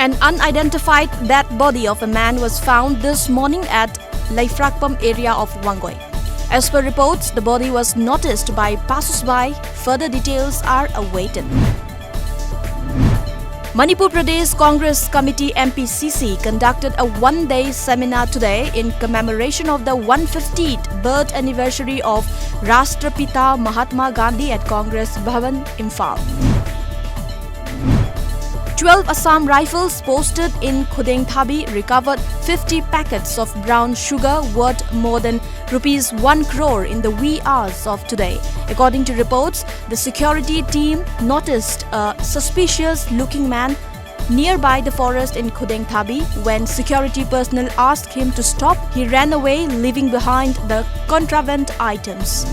An unidentified dead body of a man was found this morning at Laifrakpam area of Wangoi. As per reports, the body was noticed by passers-by. Further details are awaited. Manipur Pradesh Congress Committee MPCC conducted a one-day seminar today in commemoration of the 150th birth anniversary of Rashtrapita Mahatma Gandhi at Congress Bhavan, Imphal. 12 Assam rifles posted in TOMTV recovered 50 packets of brown sugar worth more than Rs 1 crore in the wee hours of today. According to reports, the security team noticed a suspicious-looking man nearby the forest in TOMTV. When security personnel asked him to stop, he ran away, leaving behind the contraband items.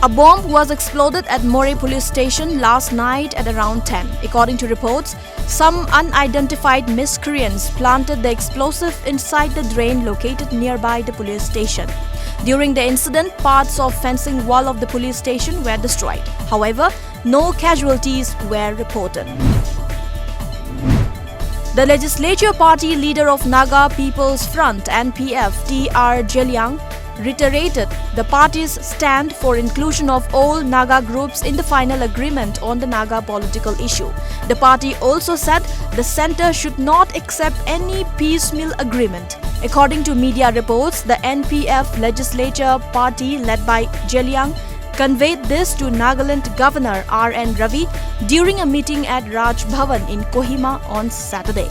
A bomb was exploded at More police station last night at around 10. According to reports, some unidentified miscreants planted the explosive inside the drain located nearby the police station. During the incident, parts of fencing wall of the police station were destroyed. However, no casualties were reported. The legislature party leader of Naga People's Front (NPF), T.R. Jeliang, reiterated the party's stand for inclusion of all Naga groups in the final agreement on the Naga political issue. The party also said the centre should not accept any piecemeal agreement. According to media reports, the NPF legislature party led by Jeliang conveyed this to Nagaland Governor R.N. Ravi during a meeting at Raj Bhavan in Kohima on Saturday.